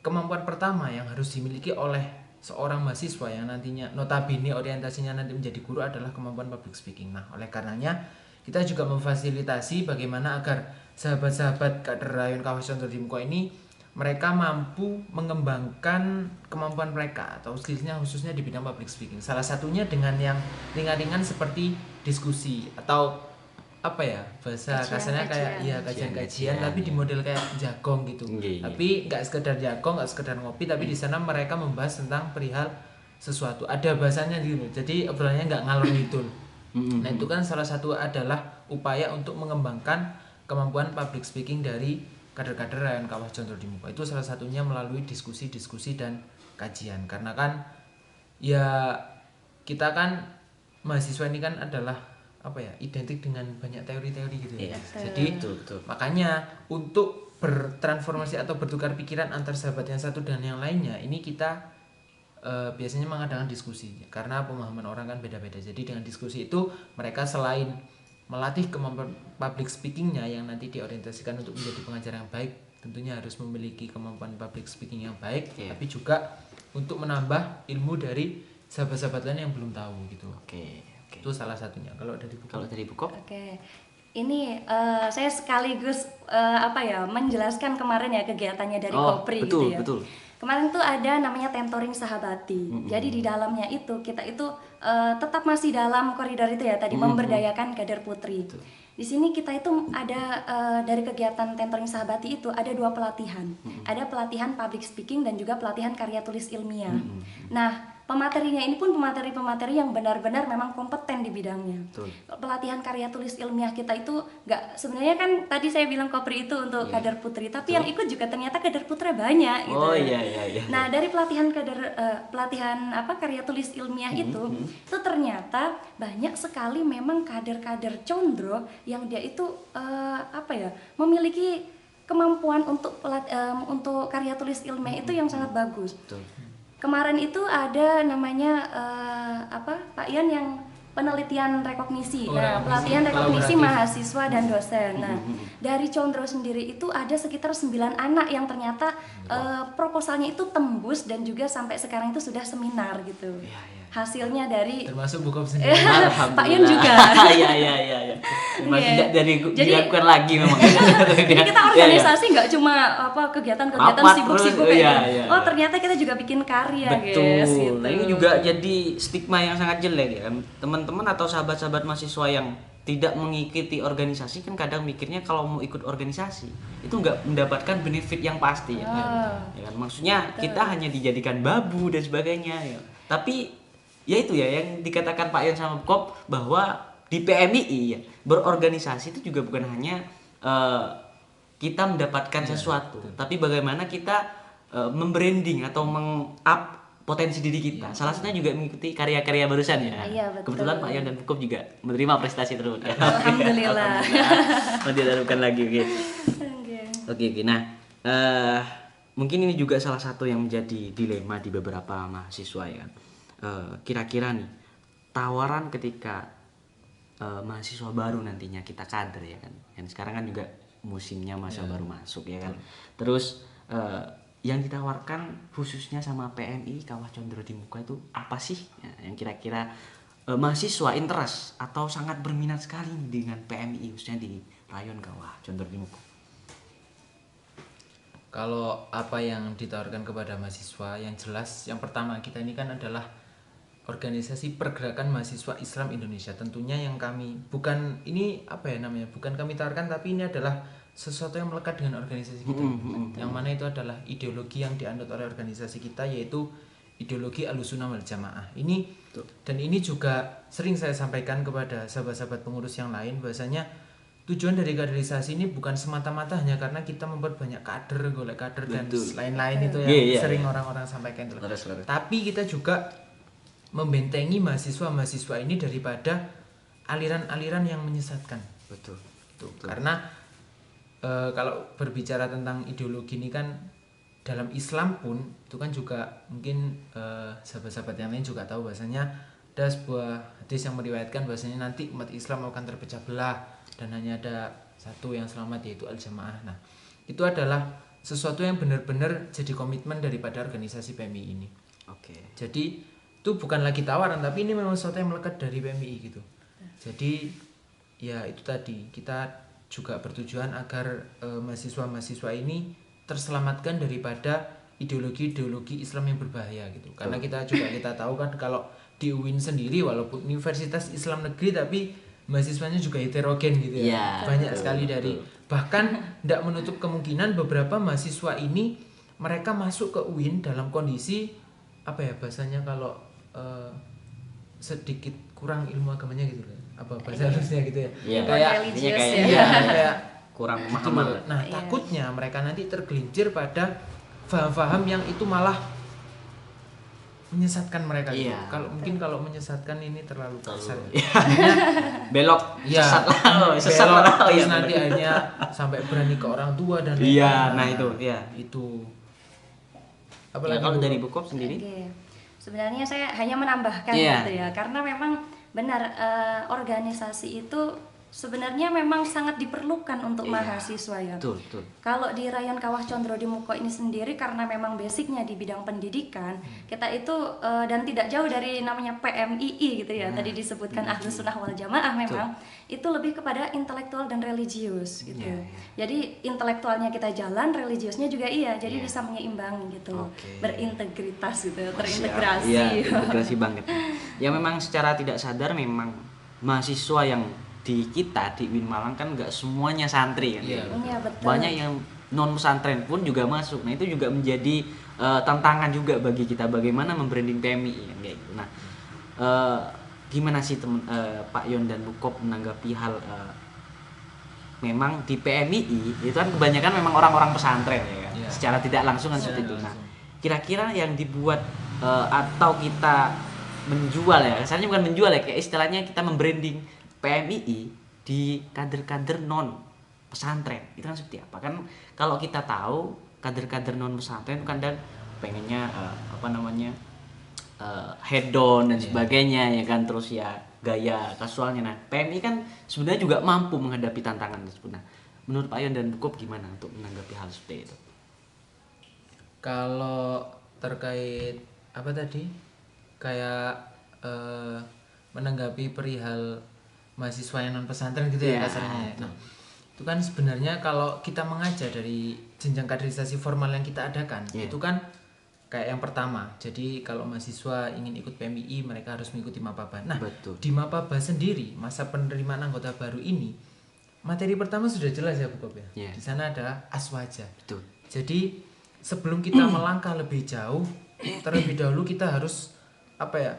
[SPEAKER 2] kemampuan pertama yang harus dimiliki oleh seorang mahasiswa yang nantinya notabene orientasinya nanti menjadi guru adalah kemampuan public speaking. Nah, oleh karenanya kita juga memfasilitasi bagaimana agar sahabat-sahabat kader Rayon Kawah Condro di Muko ini mereka mampu mengembangkan kemampuan mereka atau skillsnya khususnya di bidang public speaking. Salah satunya dengan yang ringan-ringan seperti diskusi atau apa ya bahasa kasarnya kayak ya kajian-kajian tapi di model kayak jagong gitu. Tapi nggak sekedar jagong, nggak sekedar ngopi, tapi di sana mereka membahas tentang perihal sesuatu. Ada bahasanya gitu. Jadi obrolannya nggak ngalor ngidul. Nah, itu kan salah satu adalah upaya untuk mengembangkan kemampuan public speaking dari kader-kader Rayon Kawah Condro di Muko. Itu salah satunya melalui diskusi-diskusi dan kajian. Karena kan ya kita kan mahasiswa ini kan adalah apa ya, identik dengan banyak teori-teori gitu ya. Jadi makanya untuk bertransformasi atau bertukar pikiran antar sahabat yang satu dan yang lainnya, ini kita biasanya mengadakan diskusi karena pemahaman orang kan beda-beda. Jadi dengan diskusi itu mereka selain melatih kemampuan public speakingnya yang nanti diorientasikan untuk menjadi pengajar yang baik, tentunya harus memiliki kemampuan public speaking yang baik, tapi juga untuk menambah ilmu dari sahabat-sahabat lain yang belum tahu gitu. Itu salah satunya. Kalau dari Bu Kop?
[SPEAKER 3] Ini saya sekaligus menjelaskan kemarin ya kegiatannya dari Kopri gitu ya. Kemarin tuh ada namanya tentoring sahabati. Jadi di dalamnya itu kita itu tetap masih dalam koridor itu ya tadi memberdayakan kader putri. Di sini kita itu ada dari kegiatan tentoring sahabati itu ada 2 pelatihan. Ada pelatihan public speaking dan juga pelatihan karya tulis ilmiah. Nah, pematerinya ini pun pemateri-pemateri yang benar-benar memang kompeten di bidangnya. Pelatihan karya tulis ilmiah kita itu nggak, sebenarnya kan tadi saya bilang Kopri itu untuk kader putri, tapi yang ikut juga ternyata kader putra banyak gitu. Nah, dari pelatihan karya tulis ilmiah itu ternyata banyak sekali memang kader-kader Condro yang dia itu memiliki kemampuan untuk karya tulis ilmiah itu yang sangat bagus. Kemarin itu ada namanya Pak Yan yang penelitian rekognisi.
[SPEAKER 2] Oh,
[SPEAKER 3] Nah,
[SPEAKER 2] rekognisi
[SPEAKER 3] pelatihan rekognisi
[SPEAKER 2] kolaboratif.
[SPEAKER 3] mahasiswa dan dosen. Nah, dari Condro sendiri itu ada sekitar 9 anak yang ternyata proposalnya itu tembus dan juga sampai sekarang itu sudah seminar gitu. Hasilnya dari
[SPEAKER 2] Termasuk Bukop sendiri.
[SPEAKER 3] Pak Yun juga.
[SPEAKER 1] Iya. Masih
[SPEAKER 3] Iya.
[SPEAKER 1] tidak
[SPEAKER 3] Jadi-
[SPEAKER 1] dilakukan lagi memang.
[SPEAKER 3] Jadi kita organisasi nggak cuma kegiatan-kegiatan
[SPEAKER 1] Rapat
[SPEAKER 3] sibuk-sibuk
[SPEAKER 1] terus,
[SPEAKER 3] kayak
[SPEAKER 1] iya.
[SPEAKER 3] Oh, ternyata kita juga bikin karya,
[SPEAKER 1] Betul.
[SPEAKER 3] guys. Gitu.
[SPEAKER 1] Nah, ini juga jadi stigma yang sangat jelek ya. Teman-teman atau sahabat-sahabat mahasiswa yang tidak mengikuti organisasi kan kadang mikirnya kalau mau ikut organisasi itu nggak mendapatkan benefit yang pasti ya. Ya kan? Maksudnya kita hanya dijadikan babu dan sebagainya ya. Tapi ya itu ya yang dikatakan Pak Yon sama Kop bahwa di PMII ya, berorganisasi itu juga bukan hanya kita mendapatkan sesuatu, tapi bagaimana kita membranding atau meng-up potensi diri kita. Salah satunya juga mengikuti karya-karya barusan ya.
[SPEAKER 3] Iya, betul.
[SPEAKER 1] Kebetulan Pak Yon dan Bukop juga menerima prestasi tersebut. Ya.
[SPEAKER 3] Alhamdulillah.
[SPEAKER 1] Oh, tidak harapkan lagi. Oke.
[SPEAKER 3] Oke.
[SPEAKER 1] Oke. Nah, mungkin ini juga salah satu yang menjadi dilema di beberapa mahasiswa ya kan. Kira-kira nih tawaran ketika mahasiswa baru nantinya kita kader ya kan. Yang sekarang kan juga musimnya masa baru masuk ya kan. Terus yang ditawarkan khususnya sama PMI Kawah Condro di Muka itu apa sih ya, yang kira-kira mahasiswa interest atau sangat berminat sekali dengan PMI khususnya di rayon Kawah Condro di Muka?
[SPEAKER 2] Kalau apa yang ditawarkan kepada mahasiswa, yang jelas yang pertama kita ini kan adalah organisasi pergerakan mahasiswa Islam Indonesia. Tentunya yang kami bukan ini apa ya namanya, bukan kami tawarkan, tapi ini adalah sesuatu yang melekat dengan organisasi kita. Yang mana itu adalah ideologi yang dianut oleh organisasi kita, yaitu ideologi Ahlussunnah wal Jamaah. Dan ini juga sering saya sampaikan kepada sahabat-sahabat pengurus yang lain bahwasanya tujuan dari kaderisasi ini bukan semata-mata hanya karena kita memperbanyak kader, golek kader dan lain-lain itu yang
[SPEAKER 1] Iya,
[SPEAKER 2] sering
[SPEAKER 1] iya.
[SPEAKER 2] orang-orang sampaikan itu.
[SPEAKER 1] Laras.
[SPEAKER 2] Tapi kita juga membentengi mahasiswa-mahasiswa ini daripada aliran-aliran yang menyesatkan.
[SPEAKER 1] Betul.
[SPEAKER 2] Karena kalau berbicara tentang ideologi ini kan dalam Islam pun itu kan juga mungkin sahabat-sahabat yang lain juga tahu bahasanya ada sebuah hadis yang meriwayatkan bahasanya nanti umat Islam akan terpecah belah dan hanya ada satu yang selamat, yaitu al-jamaah. Nah, itu adalah sesuatu yang benar-benar jadi komitmen daripada organisasi PMI ini.
[SPEAKER 1] Oke.
[SPEAKER 2] Jadi itu bukan lagi tawaran, tapi ini memang sesuatu yang melekat dari PMI gitu. Jadi ya itu tadi, kita juga bertujuan agar mahasiswa-mahasiswa ini terselamatkan daripada ideologi-ideologi Islam yang berbahaya gitu. Karena kita tahu kan kalau di UIN sendiri walaupun universitas Islam negeri tapi mahasiswanya juga heterogen gitu ya.
[SPEAKER 1] Iya,
[SPEAKER 2] Banyak
[SPEAKER 1] betul,
[SPEAKER 2] sekali dari bahkan tidak menutup kemungkinan beberapa mahasiswa ini mereka masuk ke UIN dalam kondisi apa ya bahasanya kalau sedikit kurang ilmu agamanya gitu loh. Apa bahasa halusnya gitu ya.
[SPEAKER 1] Iya.
[SPEAKER 2] Kayak
[SPEAKER 3] Religious
[SPEAKER 1] kayak
[SPEAKER 3] ya.
[SPEAKER 2] iya kayak
[SPEAKER 1] kurang
[SPEAKER 2] gitu
[SPEAKER 1] pemahaman.
[SPEAKER 2] loh. Nah, takutnya mereka nanti tergelincir pada paham-paham yang itu malah menyesatkan mereka gitu.
[SPEAKER 1] Iya.
[SPEAKER 2] Kalau menyesatkan ini terlalu kasar.
[SPEAKER 1] Belok
[SPEAKER 2] Iya.
[SPEAKER 1] sesat lah. Sesat
[SPEAKER 2] Belok,
[SPEAKER 1] lah.
[SPEAKER 2] terus
[SPEAKER 1] Iya,
[SPEAKER 2] nanti
[SPEAKER 1] bener.
[SPEAKER 2] akhirnya sampai berani ke orang tua dan
[SPEAKER 1] Iya,
[SPEAKER 2] lain-lain.
[SPEAKER 1] nah itu, iya.
[SPEAKER 2] Itu.
[SPEAKER 1] Ya,
[SPEAKER 2] Apalagi
[SPEAKER 1] kalau
[SPEAKER 2] Bu?
[SPEAKER 1] dari Bukop sendiri?
[SPEAKER 3] Oke. Sebenarnya saya hanya menambahkan
[SPEAKER 1] Iya.
[SPEAKER 3] gitu ya, karena memang benar organisasi itu sebenarnya memang sangat diperlukan untuk
[SPEAKER 1] Iya.
[SPEAKER 3] mahasiswa ya.
[SPEAKER 1] Betul.
[SPEAKER 3] Kalau di Rayon Kawah Condro di Muko ini sendiri karena memang basicnya di bidang pendidikan, kita itu dan tidak jauh dari namanya PMII gitu ya. Tadi disebutkan Ahlussunnah wal Jamaah memang itu lebih kepada intelektual dan religius gitu.
[SPEAKER 1] Iya,
[SPEAKER 3] Jadi intelektualnya kita jalan, religiusnya juga iya. Jadi bisa menyeimbangi gitu.
[SPEAKER 1] Oke.
[SPEAKER 3] Berintegritas gitu, terintegrasi.
[SPEAKER 1] Iya, integrasi banget. Ya memang secara tidak sadar memang mahasiswa yang di kita di UIN Malang kan nggak semuanya santri kan.
[SPEAKER 2] Iya.
[SPEAKER 3] Iya, betul.
[SPEAKER 1] Banyak yang non pesantren pun juga masuk. Nah itu juga menjadi tantangan juga bagi kita bagaimana membranding PMI kan kayak gitu. Nah gimana sih Pak Yon dan Bukop menanggapi hal memang di PMII itu kan kebanyakan memang orang-orang pesantren ya kan.
[SPEAKER 2] Iya.
[SPEAKER 1] Secara tidak langsung kan
[SPEAKER 2] Secara
[SPEAKER 1] seperti itu. Nah
[SPEAKER 2] langsung.
[SPEAKER 1] kira-kira yang dibuat atau kita menjual ya, kesannya bukan menjual ya, kayak istilahnya kita membranding PMII di kader-kader non pesantren itu kan seperti apa? Kan kalau kita tahu kader-kader non pesantren itu kadang pengennya hedon dan sebagainya ya kan, terus ya gaya kasualnya. Nah, PMI kan sebenarnya juga mampu menghadapi tantangan tersebut. Nah, menurut Pak Yon dan Bu Kop gimana untuk menanggapi hal seperti itu?
[SPEAKER 2] Kalau terkait apa tadi, kayak menanggapi perihal mahasiswa yang non pesantren gitu ya
[SPEAKER 1] Iya,
[SPEAKER 2] kasarnya. Nah, itu kan sebenarnya kalau kita mengajar dari jenjang kaderisasi formal yang kita adakan, itu kan kayak yang pertama. Jadi kalau mahasiswa ingin ikut PMII, mereka harus mengikuti Mapaba. Nah,
[SPEAKER 1] Betul.
[SPEAKER 2] di Mapaba sendiri masa penerimaan anggota baru ini, materi pertama sudah jelas ya Bu Kop ya.
[SPEAKER 1] Iya.
[SPEAKER 2] Di sana ada aswaja.
[SPEAKER 1] Betul.
[SPEAKER 2] Jadi sebelum kita melangkah lebih jauh, terlebih dahulu kita harus apa ya,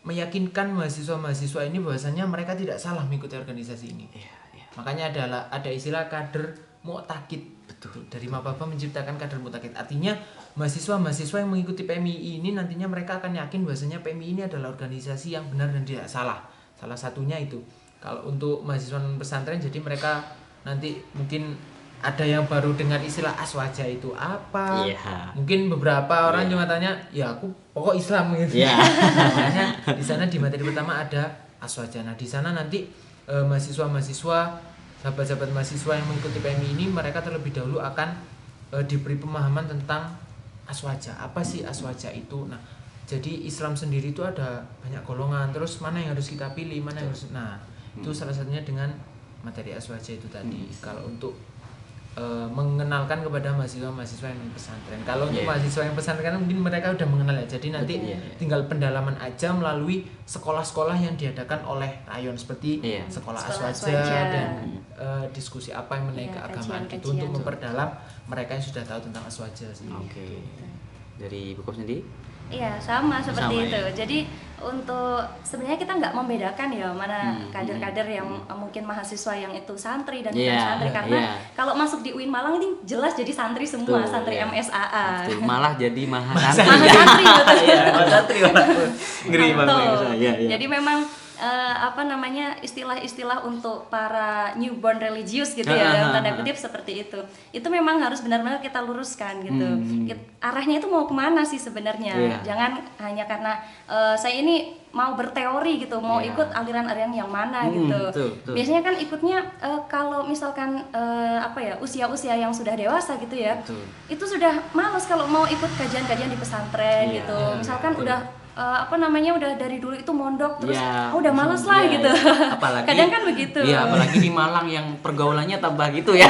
[SPEAKER 2] meyakinkan mahasiswa-mahasiswa ini bahwasanya mereka tidak salah mengikuti organisasi ini.
[SPEAKER 1] Iya, iya.
[SPEAKER 2] Makanya ada istilah kader mu'takid. Betul. Dari Mapaba menciptakan kader mu'takid. Artinya mahasiswa-mahasiswa yang mengikuti PMII ini nantinya mereka akan yakin bahwasanya PMII ini adalah organisasi yang benar dan tidak salah. Salah satunya itu. Kalau untuk mahasiswa non pesantren, jadi mereka nanti mungkin ada yang baru dengar istilah aswaja itu apa.
[SPEAKER 1] Iya.
[SPEAKER 2] Mungkin beberapa orang cuma tanya, ya aku pokok Islam gitu.
[SPEAKER 1] Iya.
[SPEAKER 2] Makanya di sana di materi pertama ada aswaja. Nah, di sana nanti mahasiswa-mahasiswa, sahabat-sahabat mahasiswa yang mengikuti PMI ini, mereka terlebih dahulu akan diberi pemahaman tentang aswaja. Apa sih aswaja itu? Nah, jadi Islam sendiri itu ada banyak golongan. Terus mana yang harus kita pilih, mana yang harus. Nah, itu salah satunya dengan materi aswaja itu tadi. Kalau untuk mengenalkan kepada mahasiswa-mahasiswa yang pesantren. Kalau untuk mahasiswa yang pesantren kan mungkin mereka udah mengenal ya. Jadi nanti tinggal pendalaman aja melalui sekolah-sekolah yang diadakan oleh rayon seperti sekolah aswaja dan diskusi apa yang mengenai keagamaan itu untuk memperdalam mereka yang sudah tahu tentang aswaja sih.
[SPEAKER 1] Oke. Dari Bu Kop sendiri?
[SPEAKER 3] Iya, sama seperti
[SPEAKER 1] Sama,
[SPEAKER 3] itu.
[SPEAKER 1] ya?
[SPEAKER 3] Jadi untuk sebenarnya kita nggak membedakan ya mana kader-kader yang mungkin mahasiswa yang itu santri dan bukan santri, karena kalau masuk di UIN Malang ini jelas jadi santri semua, santri MSAA.
[SPEAKER 1] Betul. Malah jadi
[SPEAKER 3] Mahasantri betul.
[SPEAKER 1] Iya, mahasantri. Ngeri banget. Iya, iya.
[SPEAKER 3] Jadi memang apa namanya, istilah-istilah untuk para newborn religius gitu ya, dalam tanda kutip seperti itu memang harus benar-benar kita luruskan gitu. Arahnya itu mau kemana sih sebenarnya? Jangan hanya karena saya ini mau berteori gitu, mau ikut aliran-aliran yang mana gitu.
[SPEAKER 1] Betul.
[SPEAKER 3] Biasanya kan ikutnya kalau misalkan apa ya, usia-usia yang sudah dewasa gitu ya, itu sudah malas kalau mau ikut kajian-kajian di pesantren gitu. Misalkan udah apa namanya, udah dari dulu itu mondok terus udah malas lah gitu.
[SPEAKER 1] Apalagi
[SPEAKER 3] kadang kan begitu.
[SPEAKER 1] Iya, apalagi di Malang yang pergaulannya tambah gitu ya.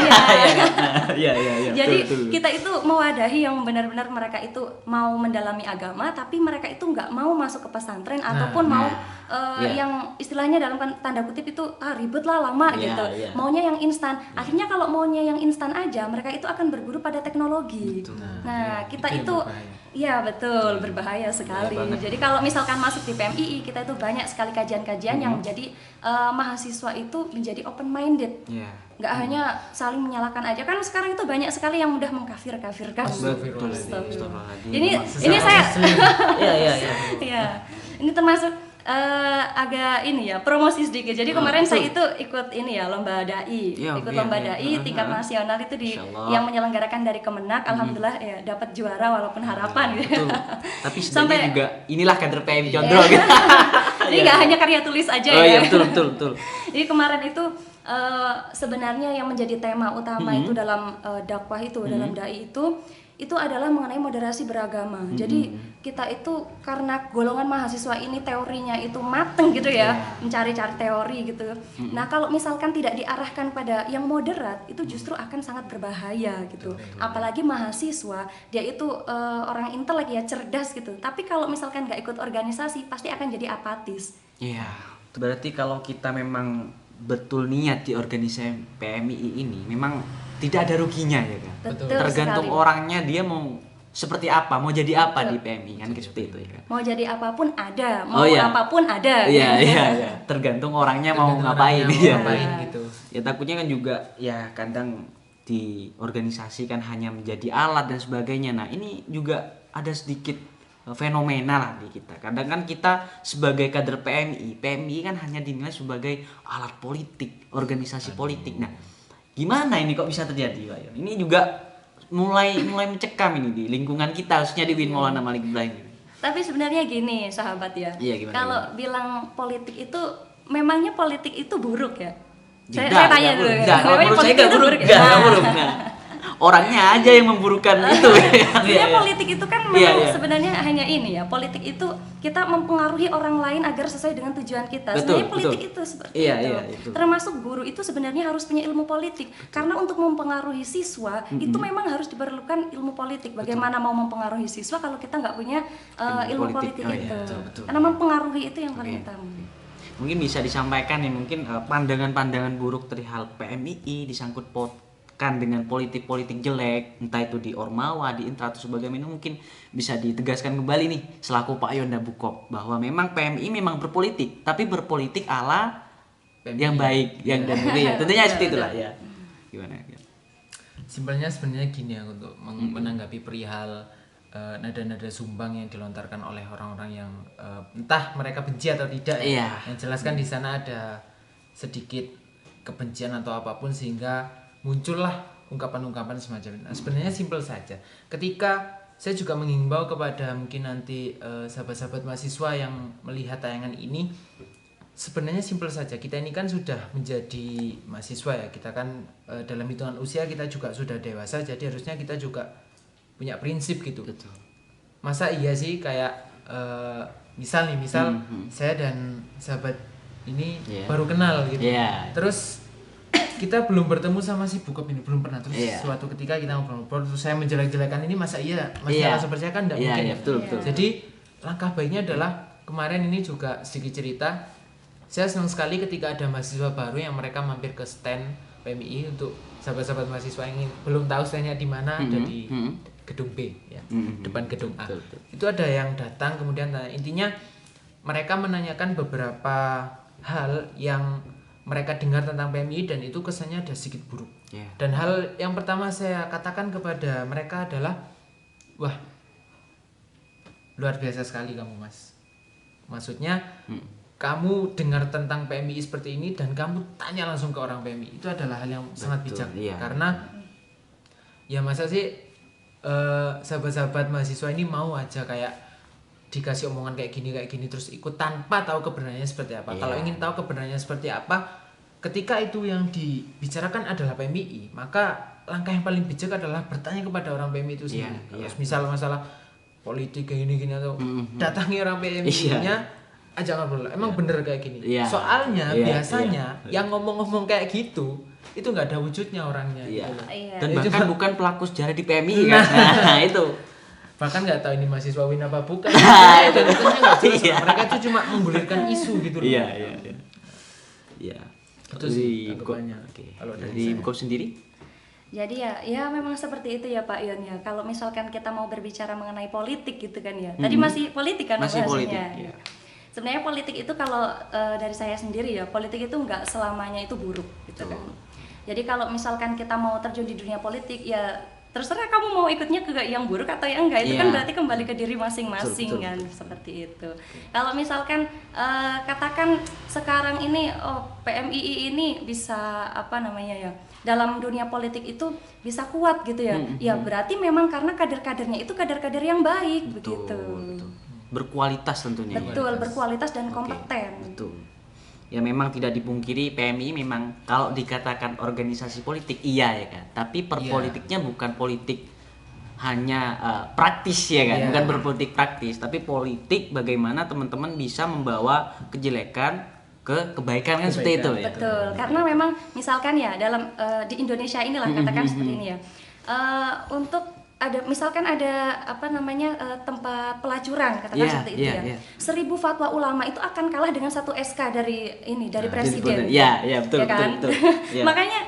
[SPEAKER 1] Iya.
[SPEAKER 3] Jadi
[SPEAKER 1] betul.
[SPEAKER 3] kita itu mewadahi yang benar-benar mereka itu mau mendalami agama, tapi mereka itu nggak mau masuk ke pesantren ataupun mau yang istilahnya dalam tanda kutip itu ribet lah, lama gitu. Maunya yang instan. Akhirnya kalau maunya yang instan aja, mereka itu akan berguru pada teknologi. Nah, kita itu iya betul, berbahaya sekali. Jadi kalau misalkan masuk di PMII, kita itu banyak sekali kajian-kajian yang menjadi mahasiswa itu menjadi open minded. Nggak hanya saling menyalahkan aja, kan sekarang itu banyak sekali yang mudah mengkafir-kafirkan. Ini saya Iya. Ini termasuk agak ini ya, promosi sedikit. Jadi kemarin saya itu ikut ini ya, lomba dai. Lomba dai tingkat nasional itu yang menyelenggarakan dari Kemenak. Alhamdulillah ya dapat juara walaupun harapan gitu.
[SPEAKER 1] Tapi sampai juga inilah kader PMI Condro gitu.
[SPEAKER 3] Jadi nggak hanya karya tulis aja ya.
[SPEAKER 1] Oh iya, betul.
[SPEAKER 3] Jadi kemarin itu sebenarnya yang menjadi tema utama itu dalam dakwah itu, dalam dai itu adalah mengenai moderasi beragama. Jadi kita itu karena golongan mahasiswa ini teorinya itu mateng gitu ya, mencari-cari teori gitu. Nah, kalau misalkan tidak diarahkan pada yang moderat, itu justru akan sangat berbahaya gitu. Apalagi mahasiswa, dia itu orang intelek ya, cerdas gitu. Tapi kalau misalkan nggak ikut organisasi, pasti akan jadi apatis.
[SPEAKER 1] Iya, berarti kalau kita memang betul niat di organisasi PMII ini, memang tidak ada ruginya ya kan.
[SPEAKER 3] Betul.
[SPEAKER 1] Tergantung
[SPEAKER 3] sekali.
[SPEAKER 1] orangnya, dia mau seperti apa, mau jadi apa di PMI kan, seperti itu ya kan.
[SPEAKER 3] Mau jadi apapun ada, mau apapun ada.
[SPEAKER 1] Iya. Tergantung orangnya mau ngapain
[SPEAKER 2] gitu.
[SPEAKER 1] Ya takutnya kan juga ya kadang di organisasi kan hanya menjadi alat dan sebagainya. Nah, ini juga ada sedikit fenomena lah di kita. Kadang kan kita sebagai kader PMI kan hanya dinilai sebagai alat politik, organisasi politik. Nah, gimana ini kok bisa terjadi, Pak Yon? Ini juga mulai mencekam ini di lingkungan kita, khususnya di UIN Maulana Malik Ibrahim.
[SPEAKER 3] Tapi sebenarnya gini, sahabat ya.
[SPEAKER 1] Iya, gimana?
[SPEAKER 3] Kalau bilang politik itu memangnya politik itu buruk ya? Saya
[SPEAKER 1] Tidak,
[SPEAKER 3] tanya dulu.
[SPEAKER 1] enggak, kalau
[SPEAKER 3] Memangnya
[SPEAKER 1] menurut saya
[SPEAKER 3] politik
[SPEAKER 1] enggak
[SPEAKER 3] itu
[SPEAKER 1] buruk,
[SPEAKER 3] buruk ya?
[SPEAKER 1] enggak buruk. Nah, orangnya aja yang memburukan itu.
[SPEAKER 3] Sebenarnya politik itu kan memang
[SPEAKER 1] Iya, iya.
[SPEAKER 3] sebenarnya hanya ini ya. Politik itu kita mempengaruhi orang lain agar sesuai dengan tujuan kita.
[SPEAKER 1] Betul,
[SPEAKER 3] Sebenarnya politik
[SPEAKER 1] betul.
[SPEAKER 3] itu seperti
[SPEAKER 1] Iya,
[SPEAKER 3] itu.
[SPEAKER 1] iya, itu.
[SPEAKER 3] Termasuk guru itu sebenarnya harus punya ilmu politik. Karena untuk mempengaruhi siswa itu memang harus diperlukan ilmu politik. Bagaimana mau mempengaruhi siswa kalau kita nggak punya ilmu politik
[SPEAKER 1] Oh, iya,
[SPEAKER 3] itu.
[SPEAKER 1] betul, betul.
[SPEAKER 3] Karena mempengaruhi itu yang paling utama.
[SPEAKER 1] Mungkin bisa disampaikan ya, mungkin pandangan-pandangan buruk perihal PMII disangkut pautkan dengan politik-politik jelek, entah itu di Ormawa, di Intra atau sebagainya, mungkin bisa ditegaskan kembali nih selaku Pak Yonda Bukop bahwa memang PMII memang berpolitik, tapi berpolitik ala yang baik, yang dan itu ya. Tentunya seperti itulah ya. Gimana?
[SPEAKER 2] Simpelnya sebenarnya gini ya, untuk menanggapi perihal nada-nada sumbang yang dilontarkan oleh orang-orang yang entah mereka benci atau tidak ya.
[SPEAKER 1] Iya.
[SPEAKER 2] Yang jelas kan di sana ada sedikit kebencian atau apapun sehingga muncullah ungkapan-ungkapan semacam ini. Nah, sebenarnya simpel saja. Ketika saya juga mengimbau kepada mungkin nanti sahabat-sahabat mahasiswa yang melihat tayangan ini, sebenarnya simpel saja. Kita ini kan sudah menjadi mahasiswa ya. Kita kan dalam hitungan usia kita juga sudah dewasa, jadi harusnya kita juga punya prinsip gitu.
[SPEAKER 1] Betul.
[SPEAKER 2] Masa iya sih kayak misal saya dan sahabat ini
[SPEAKER 1] Yeah.
[SPEAKER 2] baru kenal gitu.
[SPEAKER 1] Yeah.
[SPEAKER 2] Terus kita belum bertemu sama si Bukop ini, belum pernah. Terus
[SPEAKER 1] Yeah.
[SPEAKER 2] suatu ketika kita ngobrol-ngobrol, terus saya menjelek-jelekan ini, masa iya Mas
[SPEAKER 1] Yeah.
[SPEAKER 2] langsung percaya kan enggak
[SPEAKER 1] Iya,
[SPEAKER 2] mungkin.
[SPEAKER 1] iya, betul, betul.
[SPEAKER 2] Jadi langkah baiknya adalah kemarin ini juga sedikit cerita. Saya senang sekali ketika ada mahasiswa baru yang mereka mampir ke stand PMII. Untuk sahabat-sahabat mahasiswa yang belum tahu standnya di mana, ada di gedung B ya, depan gedung A.
[SPEAKER 1] Betul, betul.
[SPEAKER 2] Itu ada yang datang kemudian intinya mereka menanyakan beberapa hal yang mereka dengar tentang PMI dan itu kesannya ada sedikit buruk.
[SPEAKER 1] Yeah.
[SPEAKER 2] Dan hal yang pertama saya katakan kepada mereka adalah, wah, luar biasa sekali kamu Mas. Maksudnya kamu dengar tentang PMI seperti ini dan kamu tanya langsung ke orang PMI, itu adalah hal yang sangat bijak.
[SPEAKER 1] iya.
[SPEAKER 2] Karena ya masa sih sahabat-sahabat mahasiswa ini mau aja kayak dikasih omongan kayak gini terus ikut tanpa tahu kebenarannya seperti apa.
[SPEAKER 1] Iya.
[SPEAKER 2] Kalau ingin tahu kebenarannya seperti apa, ketika itu yang dibicarakan adalah PMI, maka langkah yang paling bijak adalah bertanya kepada orang PMI itu sendiri.
[SPEAKER 1] Iya,
[SPEAKER 2] Kalau misal masalah politik kayak gini atau datangi orang PMI-nya, ajak ngobrol. Emang bener kayak gini.
[SPEAKER 1] Iya.
[SPEAKER 2] Soalnya
[SPEAKER 1] Iya,
[SPEAKER 2] biasanya yang ngomong-ngomong kayak gitu itu nggak ada wujudnya orangnya.
[SPEAKER 1] Iya.
[SPEAKER 2] Gitu loh.
[SPEAKER 3] Iya.
[SPEAKER 1] Dan
[SPEAKER 2] Itu
[SPEAKER 1] bahkan
[SPEAKER 2] cuma-
[SPEAKER 1] bukan pelaku sejarah di PMI kan. Nah, itu.
[SPEAKER 2] Bahkan nggak tahu ini mahasiswa Win apa bukan.
[SPEAKER 1] Itu.
[SPEAKER 2] Dan itu nggak jelas.
[SPEAKER 1] Iya.
[SPEAKER 2] Mereka itu cuma menggulirkan isu gitu loh.
[SPEAKER 1] Iya. Iya.
[SPEAKER 2] Itu
[SPEAKER 1] Dari
[SPEAKER 2] sih
[SPEAKER 1] Bukop.
[SPEAKER 2] tanggapannya.
[SPEAKER 1] Oke.
[SPEAKER 2] Kalau dari
[SPEAKER 1] Dari
[SPEAKER 2] saya.
[SPEAKER 1] Bukop sendiri?
[SPEAKER 3] Jadi ya memang seperti itu ya Pak Yon ya. Kalau misalkan kita mau berbicara mengenai politik gitu kan ya. Tadi masih politik kan
[SPEAKER 1] Masih politik,
[SPEAKER 3] bahasanya.
[SPEAKER 1] ya.
[SPEAKER 3] Sebenarnya politik itu kalau dari saya sendiri ya, politik itu nggak selamanya itu buruk gitu kan. Jadi kalau misalkan kita mau terjun di dunia politik ya terserah kamu mau ikutnya ke yang buruk atau yang enggak. Itu
[SPEAKER 1] Iya.
[SPEAKER 3] kan berarti kembali ke diri masing-masing
[SPEAKER 1] Betul,
[SPEAKER 3] kan, seperti itu. Kalau misalkan katakan sekarang ini PMII ini bisa apa namanya ya, dalam dunia politik itu bisa kuat gitu ya. Ya berarti memang karena kader-kadernya itu kader-kader yang baik begitu.
[SPEAKER 1] Betul. Berkualitas tentunya. ya.
[SPEAKER 3] Betul, berkualitas dan
[SPEAKER 1] Oke,
[SPEAKER 3] kompeten.
[SPEAKER 1] betul. Ya memang tidak dipungkiri PMI memang kalau dikatakan organisasi politik iya ya kan. Tapi perpolitiknya bukan politik hanya praktis ya kan.
[SPEAKER 2] Iya.
[SPEAKER 1] Bukan berpolitik praktis, tapi politik bagaimana teman-teman bisa membawa kejelekan ke kebaikan kan seperti itu ya.
[SPEAKER 3] Betul, karena memang misalkan ya dalam di Indonesia inilah katakan seperti ini ya. Untuk misalkan ada apa namanya tempat pelacuran katakan
[SPEAKER 1] Iya,
[SPEAKER 3] seperti itu
[SPEAKER 1] iya,
[SPEAKER 3] ya.
[SPEAKER 1] iya.
[SPEAKER 3] 1000 fatwa ulama itu akan kalah dengan 1 SK dari presiden.
[SPEAKER 1] Iya, betul,
[SPEAKER 3] Ya kan?
[SPEAKER 1] betul. Iya.
[SPEAKER 3] Makanya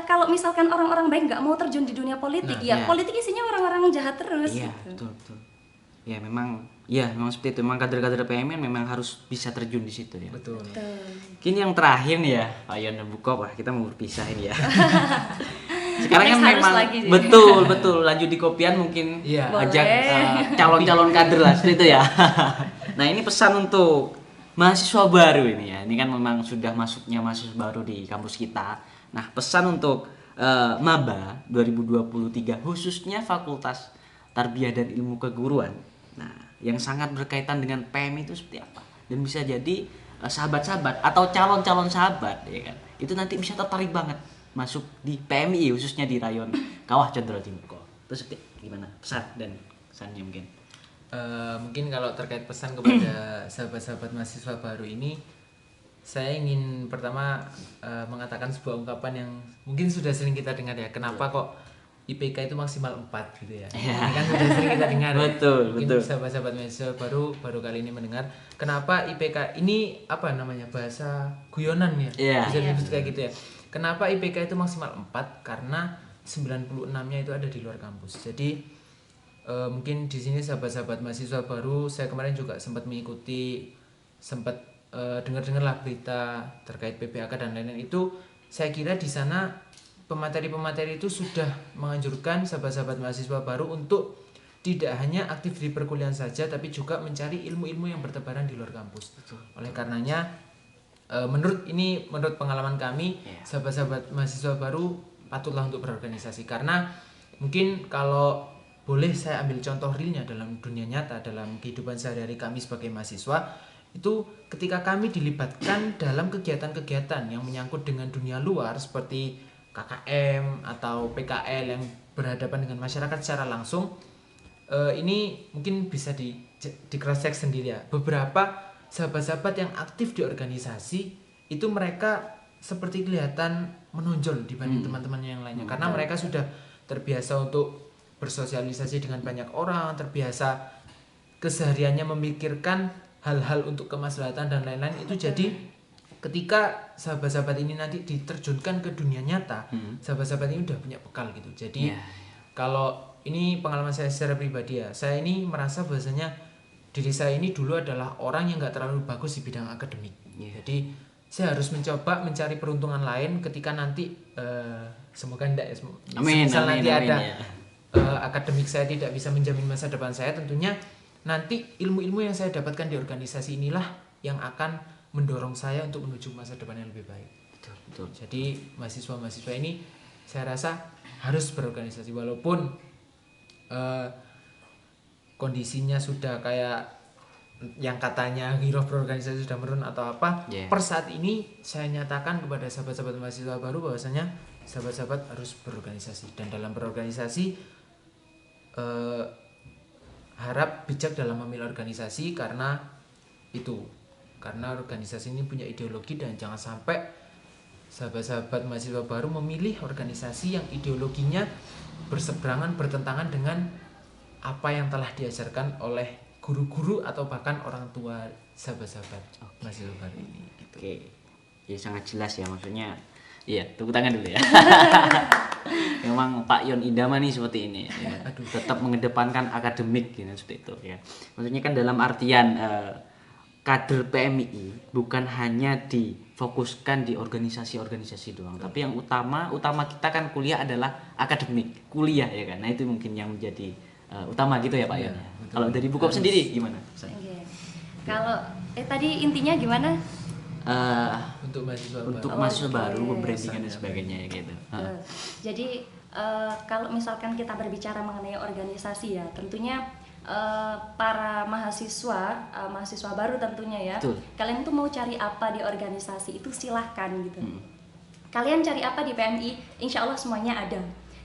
[SPEAKER 3] kalau misalkan orang-orang baik nggak mau terjun di dunia politik,
[SPEAKER 2] Nah,
[SPEAKER 3] ya
[SPEAKER 1] iya.
[SPEAKER 3] politik isinya orang-orang jahat terus.
[SPEAKER 1] Iya,
[SPEAKER 3] gitu.
[SPEAKER 1] betul. Ya memang seperti itu. Memang kader-kader PMI memang harus bisa terjun di situ ya.
[SPEAKER 2] Betul.
[SPEAKER 3] Betul.
[SPEAKER 1] Mungkin yang terakhir nih ya, Pak Yon dan Bukop, kita mau berpisah ini ya. Sekarang kan
[SPEAKER 3] Next harus
[SPEAKER 1] memang
[SPEAKER 3] lagi sih.
[SPEAKER 1] betul lanjut di kopian mungkin
[SPEAKER 2] Iya.
[SPEAKER 1] ajak
[SPEAKER 3] Boleh.
[SPEAKER 1] calon-calon kader lah seperti itu ya. Nah ini pesan untuk mahasiswa baru ini ya. Ini kan memang sudah masuknya mahasiswa baru di kampus kita. Nah pesan untuk maba 2023 khususnya Fakultas Tarbiyah dan Ilmu Keguruan. Nah yang sangat berkaitan dengan PMI itu seperti apa? Dan bisa jadi sahabat-sahabat atau calon-calon sahabat ya kan, itu nanti bisa tertarik banget masuk di PMI khususnya di rayon Kawah Condro Timur kok. Terus gimana pesan dan kesannya mungkin?
[SPEAKER 2] Mungkin kalau terkait pesan kepada sahabat-sahabat mahasiswa baru ini, saya ingin pertama mengatakan sebuah ungkapan yang mungkin sudah sering kita dengar ya. Kenapa kok IPK itu maksimal 4 gitu ya? Ini kan sudah sering kita dengar.
[SPEAKER 1] Betul,
[SPEAKER 2] mungkin
[SPEAKER 1] betul.
[SPEAKER 2] sahabat-sahabat mahasiswa baru kali ini mendengar kenapa IPK ini apa namanya, bahasa guyonan ya.
[SPEAKER 1] Iya.
[SPEAKER 2] Bisa disebut kayak gitu ya. Kenapa IPK itu maksimal 4? Karena 96-nya itu ada di luar kampus. Jadi mungkin di sini sahabat-sahabat mahasiswa baru, saya kemarin juga sempat mengikuti, sempat dengar-dengar lah berita terkait PBAK dan lain-lain itu. Saya kira di sana pemateri-pemateri itu sudah menganjurkan sahabat-sahabat mahasiswa baru untuk tidak hanya aktif di perkuliahan saja, tapi juga mencari ilmu-ilmu yang bertebaran di luar kampus. Oleh karenanya, menurut pengalaman kami, sahabat-sahabat mahasiswa baru patutlah untuk berorganisasi. Karena mungkin kalau boleh saya ambil contoh realnya dalam dunia nyata, dalam kehidupan sehari-hari kami sebagai mahasiswa, itu ketika kami dilibatkan dalam kegiatan-kegiatan yang menyangkut dengan dunia luar seperti KKM atau PKL yang berhadapan dengan masyarakat secara langsung, ini mungkin bisa di cross check sendiri ya. Beberapa sahabat-sahabat yang aktif di organisasi itu mereka seperti kelihatan menonjol dibanding teman-temannya yang lainnya, karena mereka sudah terbiasa untuk bersosialisasi dengan banyak orang, terbiasa kesehariannya memikirkan hal-hal untuk kemaslahatan dan lain-lain. Itu jadi ketika sahabat-sahabat ini nanti diterjunkan ke dunia nyata, sahabat-sahabat ini udah punya bekal gitu. Jadi kalau ini pengalaman saya secara pribadi ya, saya ini merasa bahwasanya diri saya ini dulu adalah orang yang nggak terlalu bagus di bidang akademik. Jadi saya harus mencoba mencari peruntungan lain ketika nanti semoga enggak ya, misal nanti ada akademik saya tidak bisa menjamin masa depan saya, tentunya nanti ilmu-ilmu yang saya dapatkan di organisasi inilah yang akan mendorong saya untuk menuju masa depan yang lebih baik.
[SPEAKER 1] Betul.
[SPEAKER 2] Jadi mahasiswa-mahasiswa ini saya rasa harus berorganisasi, walaupun kondisinya sudah kayak yang katanya giroh berorganisasi sudah menurun atau apa. Per saat ini saya nyatakan kepada sahabat-sahabat mahasiswa baru bahwasanya sahabat-sahabat harus berorganisasi, dan dalam berorganisasi harap bijak dalam memilih organisasi, karena organisasi ini punya ideologi, dan jangan sampai sahabat-sahabat mahasiswa baru memilih organisasi yang ideologinya berseberangan, bertentangan dengan apa yang telah diajarkan oleh guru-guru atau bahkan orang tua sahabat-sahabat mahasiswa baru ini.
[SPEAKER 1] Oke, ya sangat jelas ya, maksudnya. Iya, tepuk tangan dulu ya. Memang Pak Yon Idama nih seperti ini ya. Tetap mengedepankan akademik gitu, seperti itu ya. Maksudnya kan dalam artian kader PMI bukan hanya difokuskan di organisasi-organisasi doang, tapi yang utama kita kan kuliah adalah akademik, kuliah ya kan. Nah itu mungkin yang menjadi utama gitu ya Pak Yon. Kalau dari Bukop sendiri gimana?
[SPEAKER 3] Kalau tadi intinya gimana?
[SPEAKER 2] Untuk
[SPEAKER 1] mahasiswa baru, pembrandingan dan sebagainya ya gitu.
[SPEAKER 3] Jadi kalau misalkan kita berbicara mengenai organisasi ya, tentunya para mahasiswa baru tentunya ya. Betul. Kalian tuh mau cari apa di organisasi itu silahkan gitu. Kalian cari apa di PMI, insya Allah semuanya ada.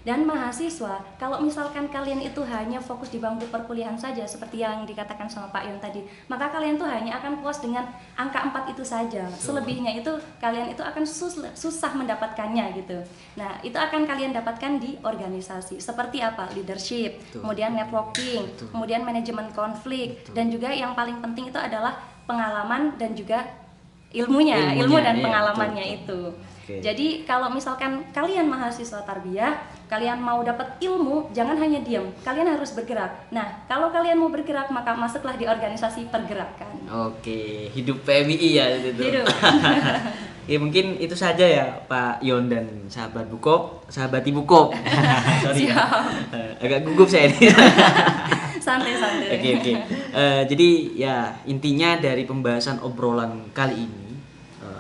[SPEAKER 3] Dan mahasiswa, kalau misalkan kalian itu hanya fokus di bangku perkuliahan saja seperti yang dikatakan sama Pak Yon tadi, maka kalian tuh hanya akan puas dengan angka 4 itu saja. Selebihnya itu kalian itu akan susah mendapatkannya gitu. Nah, itu akan kalian dapatkan di organisasi. Seperti apa? Leadership, kemudian networking, kemudian manajemen konflik, dan juga yang paling penting itu adalah pengalaman dan juga ilmu dan pengalamannya itu. Jadi kalau misalkan kalian mahasiswa tarbiyah, kalian mau dapat ilmu, jangan hanya diam, kalian harus bergerak. Nah, kalau kalian mau bergerak, maka masuklah di organisasi pergerakan.
[SPEAKER 1] Oke, hidup PMI ya itu.
[SPEAKER 3] Hidup.
[SPEAKER 1] Ya mungkin itu saja ya Pak Yon dan sahabat Bukop, sahabat Ibu Kop. Sorry ya. Agak gugup saya ini.
[SPEAKER 3] Santai-santai.
[SPEAKER 1] Oke. Jadi ya intinya dari pembahasan obrolan kali ini,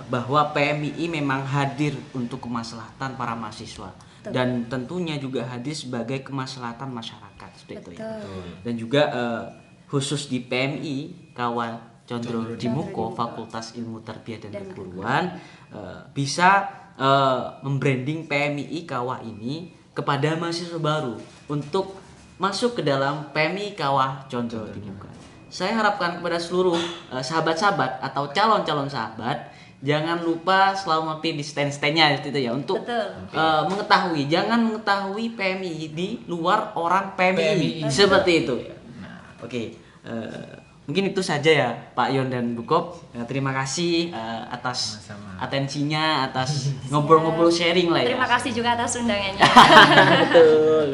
[SPEAKER 1] bahwa PMI memang hadir untuk kemaslahatan para mahasiswa. Betul. Dan tentunya juga hadir sebagai kemaslahatan masyarakat seperti itu ya. Dan juga khusus di PMI Condro Dimuko, Fakultas Ilmu Tarbiyah dan Keguruan, bisa membranding PMII Kawah ini kepada mahasiswa baru untuk masuk ke dalam PMII Kawah Condro Dimuka. Saya harapkan kepada seluruh sahabat-sahabat atau calon-calon sahabat, jangan lupa selalu mampir di stand-standnya itu ya untuk mengetahui, jangan mengetahui PMII di luar orang PMII. Seperti itu. Oke. Mungkin itu saja ya Pak Yon dan Bu Kop. Terima kasih atas atensinya, atas ngobrol-ngobrol sharing lah ya.
[SPEAKER 3] Terima kasih juga atas undangannya.
[SPEAKER 1] Betul.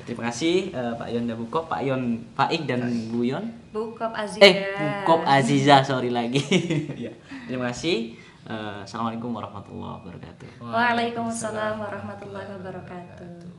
[SPEAKER 1] Terima kasih Pak Yon dan Bu Kop, Pak Yon Faik dan Bu Yon.
[SPEAKER 3] Bu Kop Aziza.
[SPEAKER 1] Bu Kop Aziza, sorry lagi. Ya. Terima kasih. Assalamualaikum warahmatullahi wabarakatuh.
[SPEAKER 3] Waalaikumsalam warahmatullahi wabarakatuh.